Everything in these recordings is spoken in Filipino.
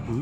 Hmm?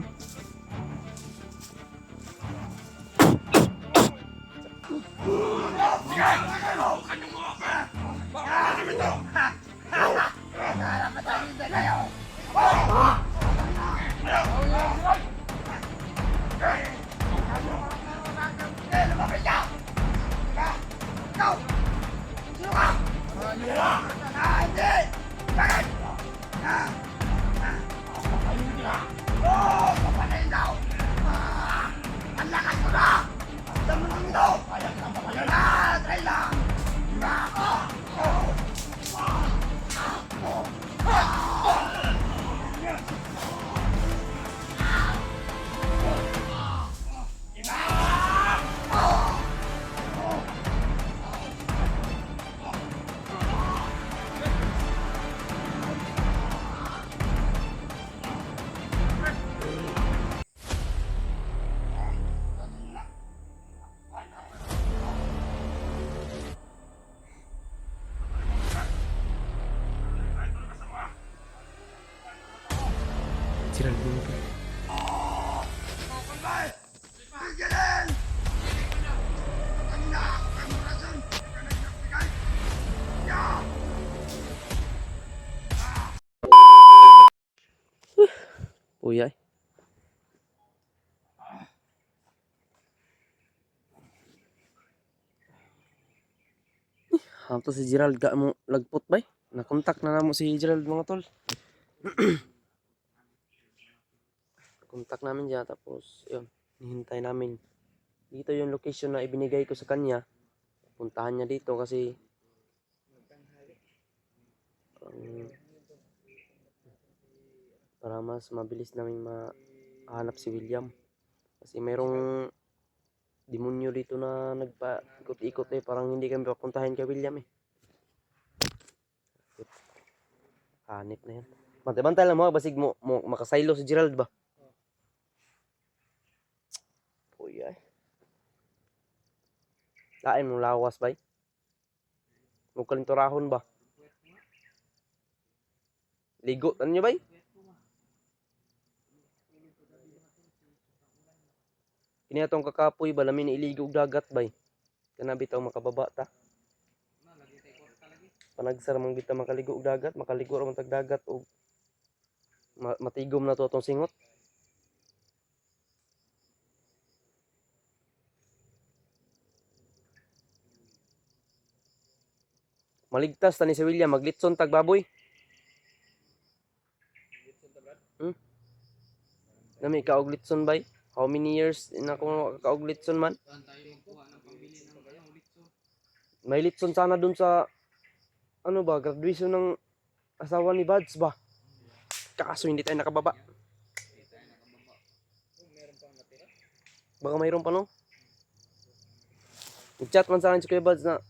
Gerald dulu kan. Uyay. Hanto si Gerald gak mo lagpot bay. Nakontak na namo si Gerald mga tol. Kontak namin diya tapos yun, hihintay namin. Dito yung location na ibinigay ko sa kanya. Puntahan niya dito kasi um, para mas mabilis namin mahanap si William. Kasi merong demonyo dito na nagpa-ikot-ikot eh. Parang hindi kami papuntahin kay William eh. Hanip na yan. Bantay-bantay lang mo, basig mo makasaylo si Gerald ba? Uy ay. Lain mo lawas bay. Mukaling turahon ba? Ligo tanyo bay? Kini atong kakapoy ba lamin iligo og dagat bay? Kana bitaw makababa ta. Panagsar man bitaw makaligo og dagat, makaligo ra man tag dagat og matigom na to atong singot. Maligtas tani si William maglitson tag baboy. Hmm? Nami ka og litson bay? How many years na ko ka og litson man? May litson sana dun sa ano ba, graduation ng asawa ni Buds ba? Kaso hindi tayo nakababa. Baka mayroon pa no? Nag-chat man sa akin si Kuya Buds na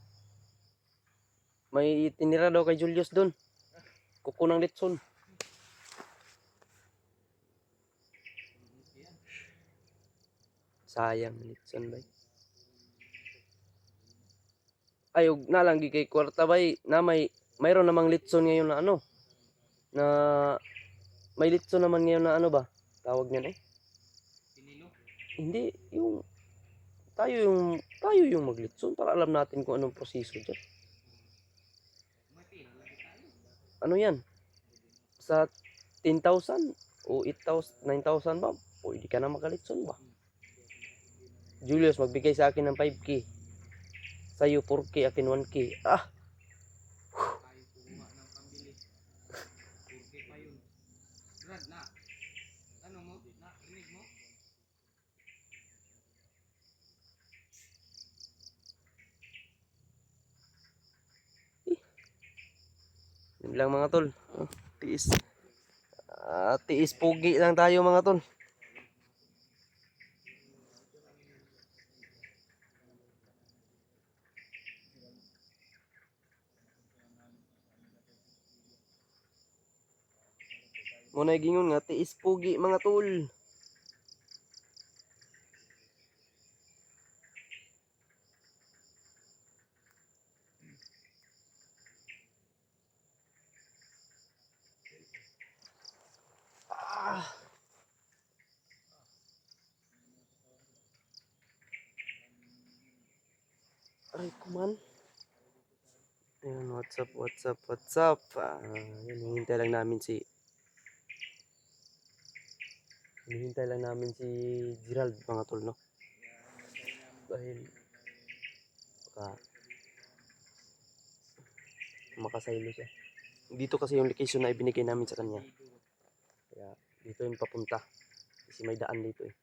may tinira daw kay Julius dun. Kuko ng litson. Sayang litson bay. Ayog na lang kay kwarta bay na mayroon namang litson ngayon na ano na may litson naman ngayon na ano ba? Tawag niyan eh. Hindi yung tayo yung maglitson para alam natin kung anong proseso diyan. Ano yan? Sa 10,000 o 8,000, 9,000 ba? Pwede ka na makalitson ba? Julius, magbigay sa akin ng 5K. Sa'yo 4K, akin 1K. Ah! Yun lang mga tol. Tiis. Tiis pugi lang tayo mga tol. Muna gingon nga, tiis pugi mga tol. Ay, kuman. Ayun, what's up? Yun, hinihintay lang namin si Gerald, mga tol, no? Dahil, baka makasaylo siya. Dito kasi yung location na ibinigay namin sa kanya. Kaya, dito yung papunta. Kasi may daan dito eh.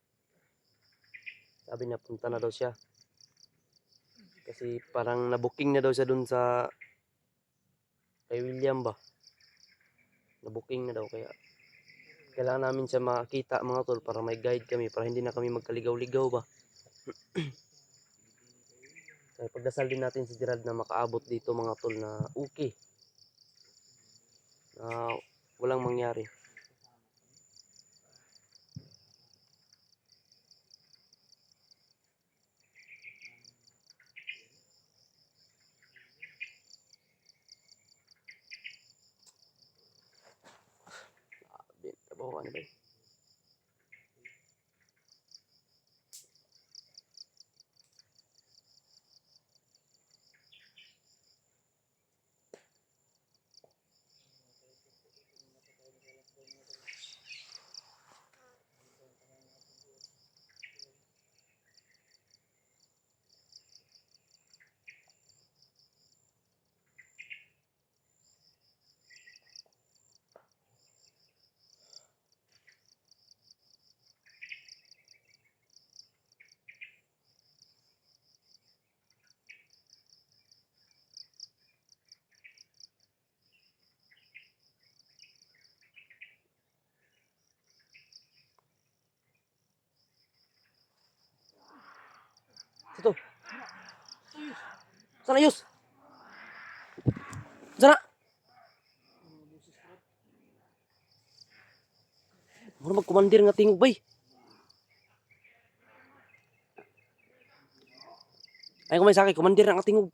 Sabi niya, punta na daw siya. Kasi parang nabuking na daw siya dun sa kay William ba? Nabuking na daw, kaya kailangan namin siya makita, mga tol, para may guide kami, para hindi na kami magkaligaw-ligaw ba. Kaya pagdasal din natin si Gerald na makaabot dito, mga tol, na okay. Na walang mangyari. Tabaho ano ba? Ito. Sana Yus. Sana. Mura magkumandir nga tingog bay. Ay kumay sa akin, kumandir nga tingog.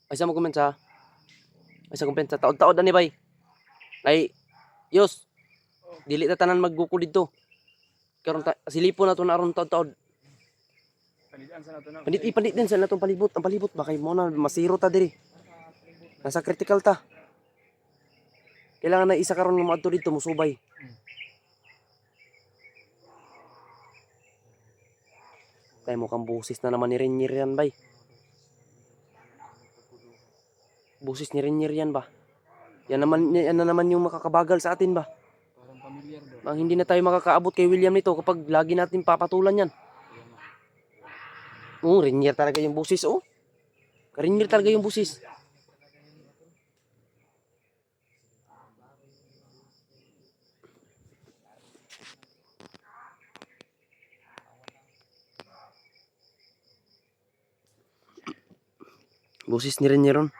Ay sa mo kumensa. Ay sa kumpensa. Taod-taod ani bay. Ay, Yus. Dili ta tanan magguko dito. Karon silipo na to na aron taod-taod. Pandit din sa natong palibot. Ang palibot ba kay mo na masiro ta diri. Nasa critical ta. Kailangan na isa karon nga moadto dito musubay. Kay mo kang busis na naman ni Renier yan bay. Busis ni Renier yan ba? Yan na naman yung makakabagal sa atin ba? Parang familiar ba? Ang hindi na tayo makakaabot kay William nito kapag lagi natin papatulan yan. Oo, Renier talaga yung busis, oh. Renier talaga yung busis. Busis ni Renier ron.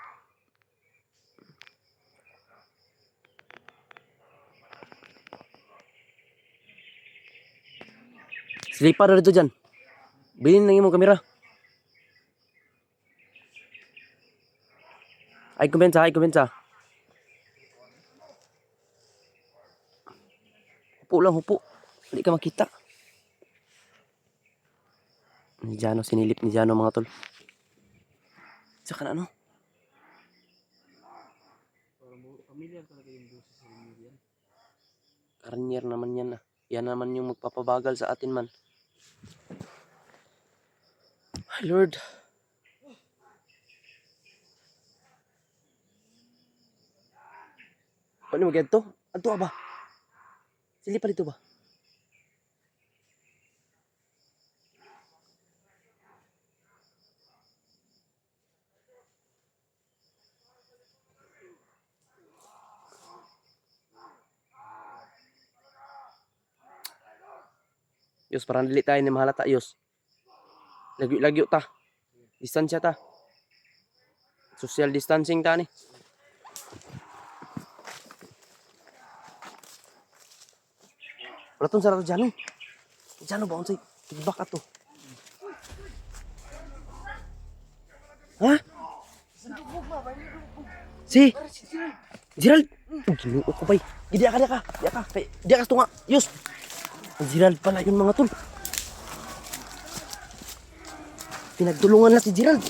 Slipa na dito dyan. Bilhin na yung kamera. Ay kumpensa. Hupo. Hindi ka makita. Ni Jano, sinilip ni Jano, mga tol. Saka na ano? Parang familiar talaga yung boses sa Renier yan. Renier naman yan ah. Yan naman yung magpapabagal sa atin man. Ay Lord. Paano mo ganito? Anto ba? Silipa dito ba? Yus, parang dili tayo ni mahalata, Yus. Lagyo ta. Distansya ta. Social distancing ta ni. Wala tong sarado Jano. Jano ba unsay feedback ato? Ha? Si Gerald. Ginoo ko bay. Diya ka. Diya ka tunga. Yus. Gerald pala yun mga tol. Pinagtulungan na si Gerald.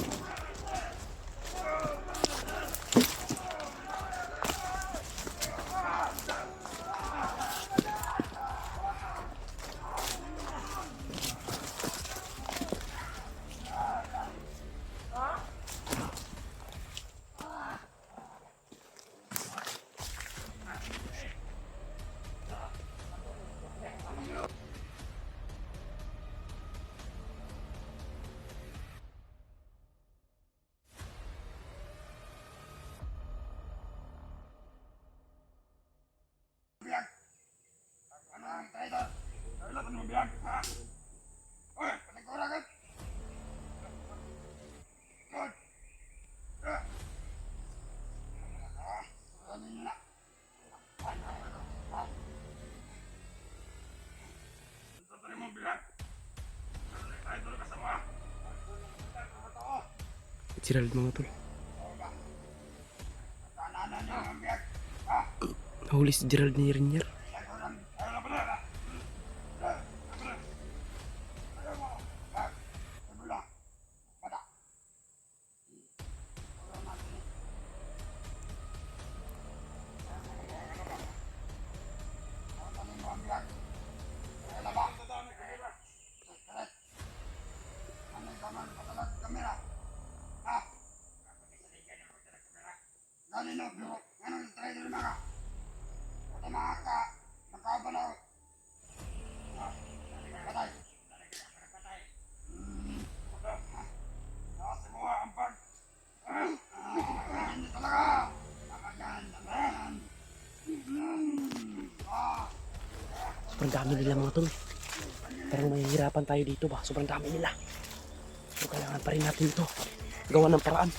Gerald mga tol. Nahuli si Gerald ni Rinier. Sobrang dami nila mga tol. Parang mahihirapan tayo dito ba? Sobrang dami nila. So kailangan pa rin natin ito. Gawa ng paraan.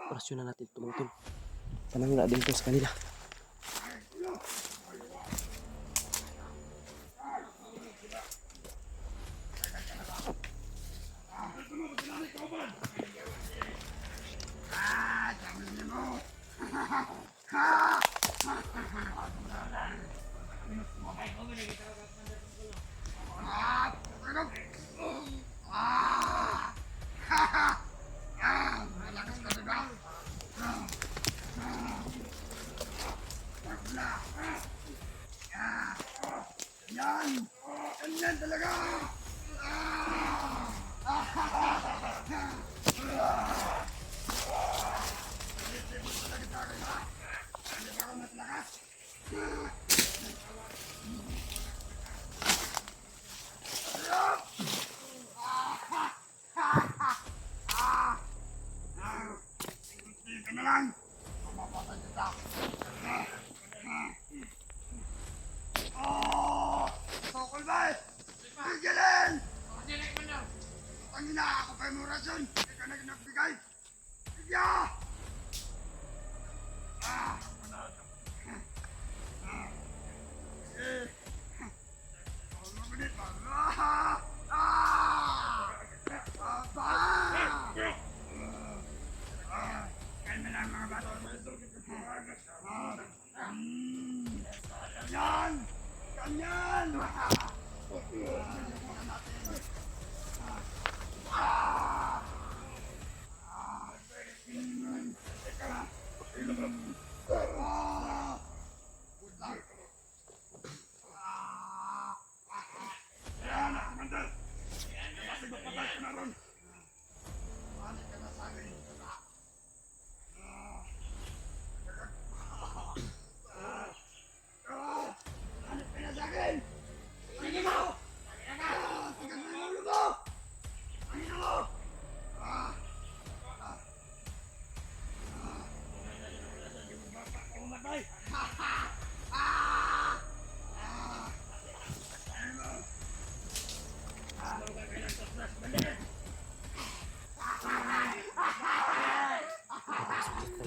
Orasyon na natin tumutol. Panangla din ito sa kanila.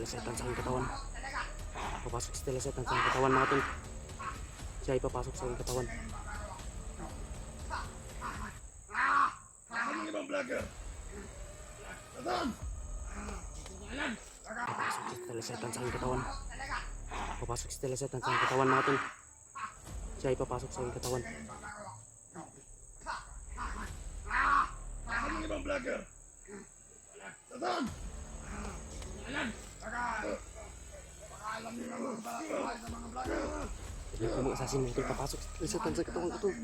Telesetan sa aking katawan. Papasok si Telesetan sa aking katawan mga tol. Siya ay papasok sa aking katawan. Papasok si Telesetan sa aking katawan. Papasok si Telesetan sa aking katawan mga tol. Siya ay papasok sa aking katawan. Sabi ko mga asasin mga tol, papasok si Telesetan sa katawan ko tol.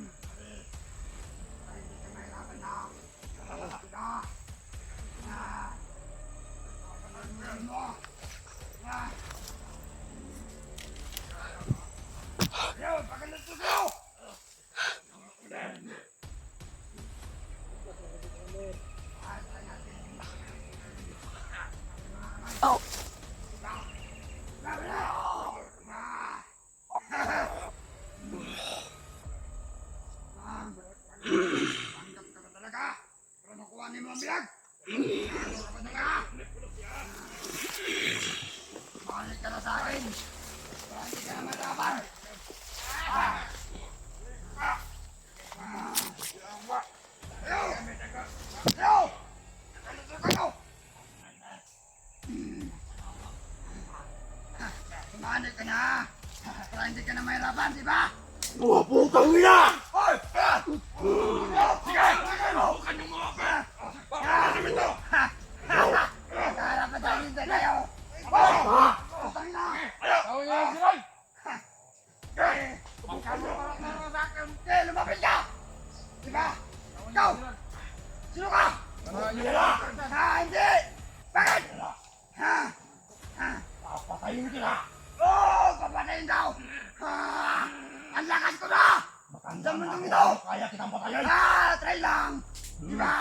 Oh. Sumali ka na! Para hindi ka na mahirapan, di ba? Mga putang ina! Hoy! Sige! Bukan yung mga pa! Para namin to! Nagkaharap na tayo hindi kayo! Putang ina! Tawag niyo lang sila! Lumapit ka! Di ba? Ikaw! Sino ka? Hindi! Bakit? Papatayin kita! Oo! Papatayin daw! Ang lakas ko na! Matanda Sa na mundong ako, ito! kaya kitang patayin! Try lang! Di ba?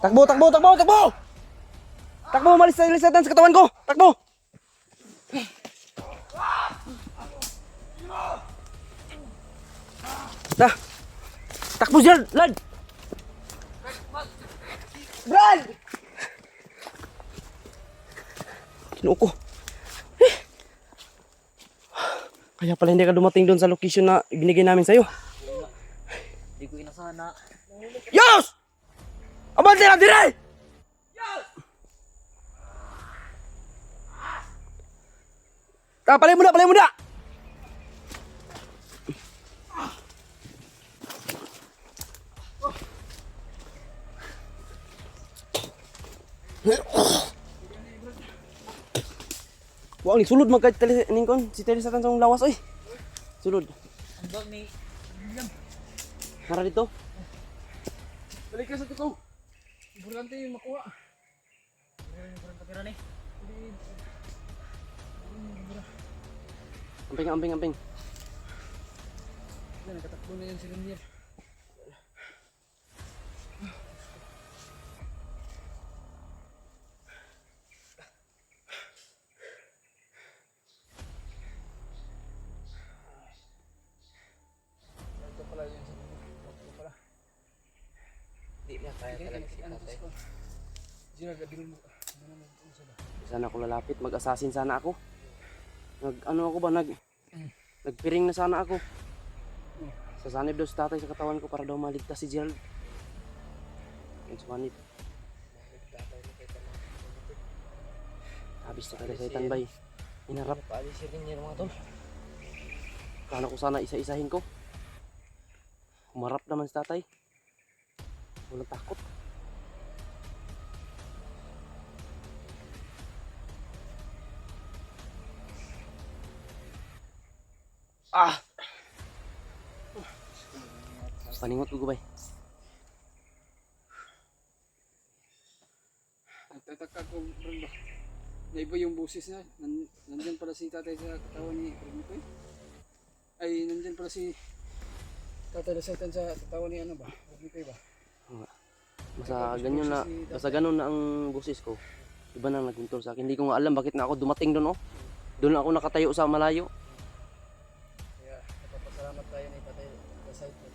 Takbo, takbo, takbo, takbo! Takbo, malis sa Telesetan sa katawan ko! Takbo! Dah! Takbo dyan, lad! Brad! Kinuha ko. Kaya pala hindi ka dumating doon sa location na binigay namin sa'yo. Hindi ko inasana. Yos! Abante na dire! Palay mo na, palay mo na! Wah, ni sulod magka ningkon si Telesetan sa lawas oy. Sulod. Ang bag ni... Nara dito. Balik ka sa tukaw! Importante yung makuha. Kapira ni. Amping, amping, amping. Nakatakbo na yan si Renier. Ito pala yun sa ito pala. Di na kaya talaga si tatay. Sino gabi mo? Sana ako lalapit, mag-assassin sana ako. Ano ako ba, nagpiring na sana ako. Sasanib daw si tatay sa katawan ko para daw maligtas si Gerald. Yan sumanib. Habis na Telesetan bay. Inarap. Paalisin niya mga tol. Paano ko sana isa-isahin ko? Humarap naman si tatay. Walang takot. Ah! Paningot ko gubay. Nagtataka ko, Brando. Naiba yung boses na. Nandyan pala si tatay sa katawan ni Primipoy. Ay, nandyan pala si tatay na Satan sa katawan ni ano ba? Primipoy ba? Basta ganun na ang boses ko. Iba nang nagkuntol sa akin. Hindi ko nga alam bakit na ako dumating doon, oh. Doon ako nakatayo sa malayo. Kaya napapasalamat tayo ni tatay sa site na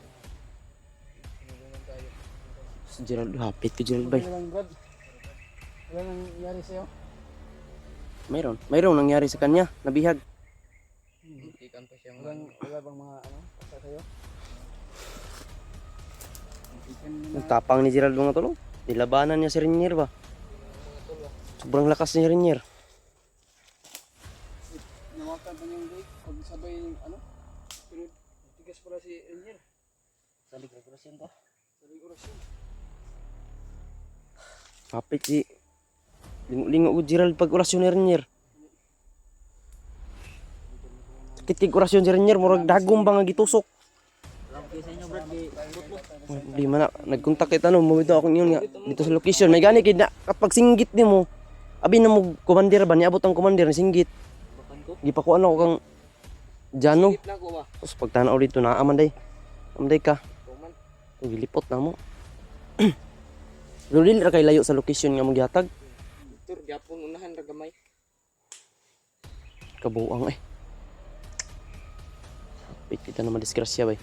tinulungan tayo. Si Gerald, hapit ko Gerald bay. Wala lang, Brad. Wala nang nangyari sa'yo? Mayroong nangyari sa kanya, nabihag. Ikan pa siyang Wala bang mga ano? Basta sa'yo? Ikan mo na. Nagtapang ni Gerald mga tolo. Nilabanan niya si Renier ba? Sobrang lakas ni Renier. Nawakan pa niya yung gate. Pag sabay yung ano? Pero tigas pala si Enyer. salig regulasyon to. Sa ligurasyon. Hapit si lingo ko Gerald pag orasyon ni Renier. Kitig orasyon si Renier, murag dagom ba nga gitusok. Salamat kayo sa inyo, Brad. Butlo. Di man na, nagkontak kita no, mo ako yun nga, dito sa location. May gani kid na, kapag singgit ni mo, abi na mo, commander ba, niabot ang commander na singgit. Bakan ko. Di pa ko ano, kang Jano. Skip lang ko ba? Tapos pagtanaw dito na, amanday ka. Tuman. Gilipot na mo. Lulil ra kay layo sa location nga mong gihatag. Tur, gyapon unahan ra gamay. Kabuang eh. Wait, kita na madisgrasya bay.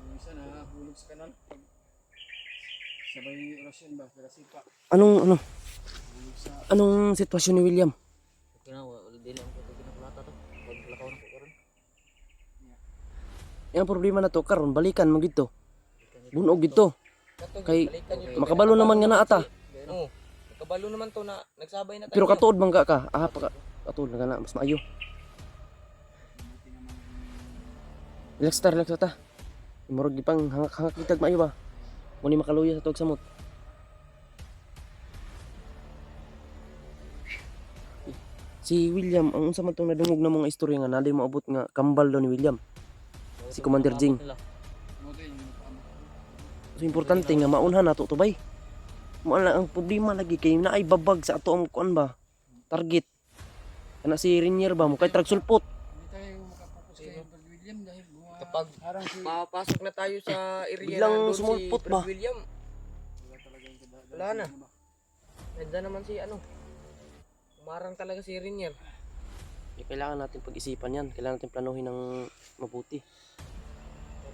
Yung isa na hulog sa kanan. Sabay orasyon ba? Pero sipa. Anong sitwasyon ni William? Okay na, wala dili ang kuto pinakulata to. Paglakaw na ko karon. Yung problema na to karon balikan mo gito. Bunog gito. Kay makabalo naman nga na ata. Oo. Nakabalo naman to na nagsabay na tayo. Pero katuod man ka. Katuod na mas maayo. Relax ta. Murag gipang hangak kitag maayo ba. Muni makaluya sa tuog samot. Si William, ang unsa man tong nadungog na mga istorya nga naday maabot nga kambal daw ni William. Si Commander Jing. Mo to yung paamo. So importante nga maunhan nato to bay. Mo ang problema lagi kay naay babag sa ato ang kuan ba. Target. Kana si Renier ba mo kay trag sulpot. Hindi tayo makapokus kay Brad William dahil buha. Kapag Harang si papasok na tayo sa area Biglang na doon sumulpot si ba? Brad William. wala talaga yung kada. Wala na. Nandiyan naman si ano. Umarang talaga si Rinier. Kailangan natin pag-isipan yan. Kailangan natin planuhin ng mabuti.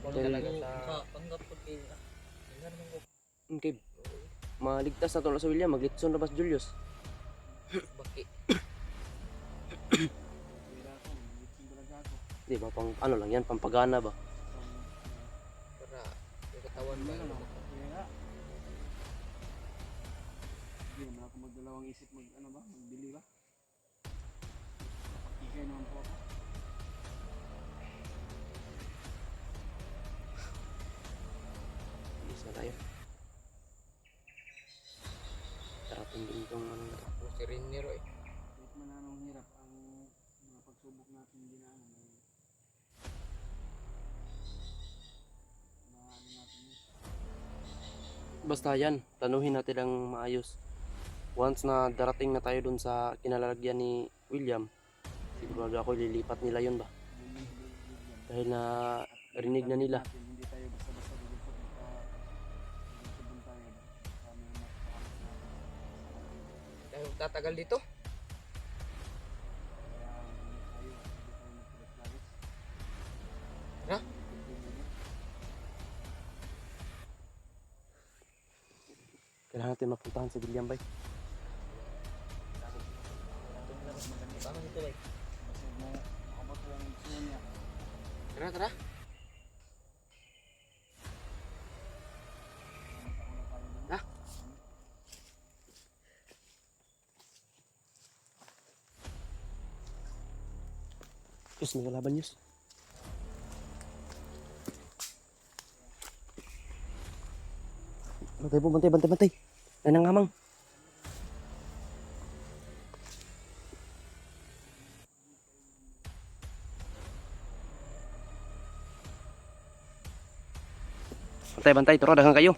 Talaga sa Panggap ko kay Wala naman ko. Okay. Maligtas na to sa William. Maglitson na ba si Julius? baki. Wala ko, yung talaga ako. Di ba? Pang ano lang yan. Pampagana ba? Para yung katawan ba. Kaya nga. Hindi naman ako magdalawang isip ano ba? Magbili ba? Ikay naman po ako. Bilis na tayo. Darating din itong ano na to. Si Rinier eh. Kahit man anong hirap ang mga pagsubok natin dinaanan ay maano natin yun. Basta yan. Planuhin natin ang maayos. Once na darating na tayo dun sa kinalalagyan ni William, sigurado ako lilipat nila yun ba? Dahil na rinig na nila. Hindi tayo basta-basta lulupot lulupot tayo. Kami na Tayo tatagal dito. Ha? Kailangan natin mapuntahan si William bay. Paano ito bay? Tara, tara. Ha? Diyos, may kalaban Diyos. Bantay po, bantay. Nanangamang. Bantay-bantay, turo, daghang kayo.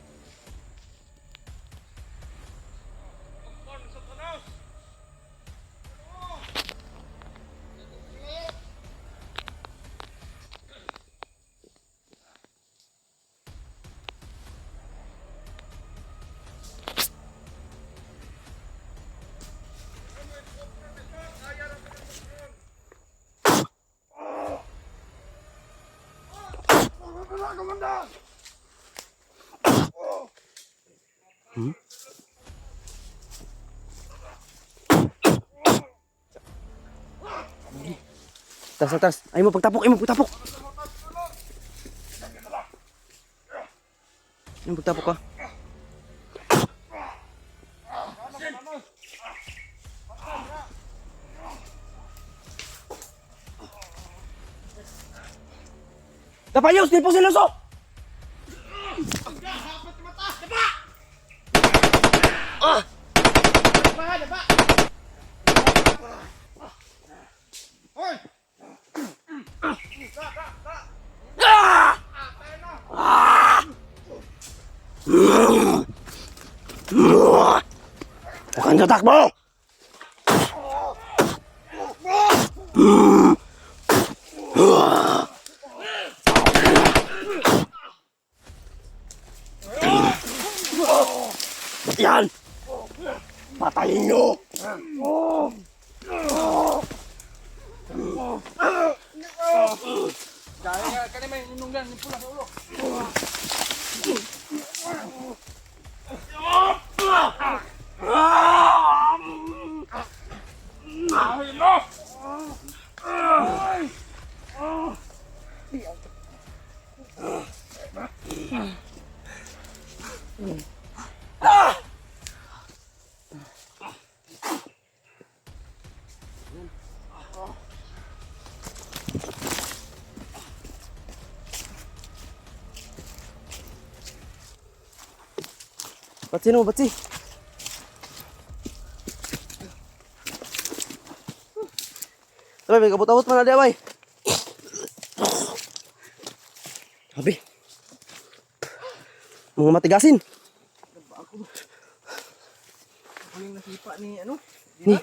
Tas, tas. Ay mo pagtapok, ay mo pagtapok. Ay mo pagtapok ka. Tapayos, di po siloso! Huwag kang tatakbo! Yan! Patayin nyo! Kaya ka naman inungan yung pula sa ulo. Ba't sino? Ba't si? Sabay, may kabut-abot man na di, abay. Sabi. Mga matigasin. Ako yung nasipa ni ano? Ni.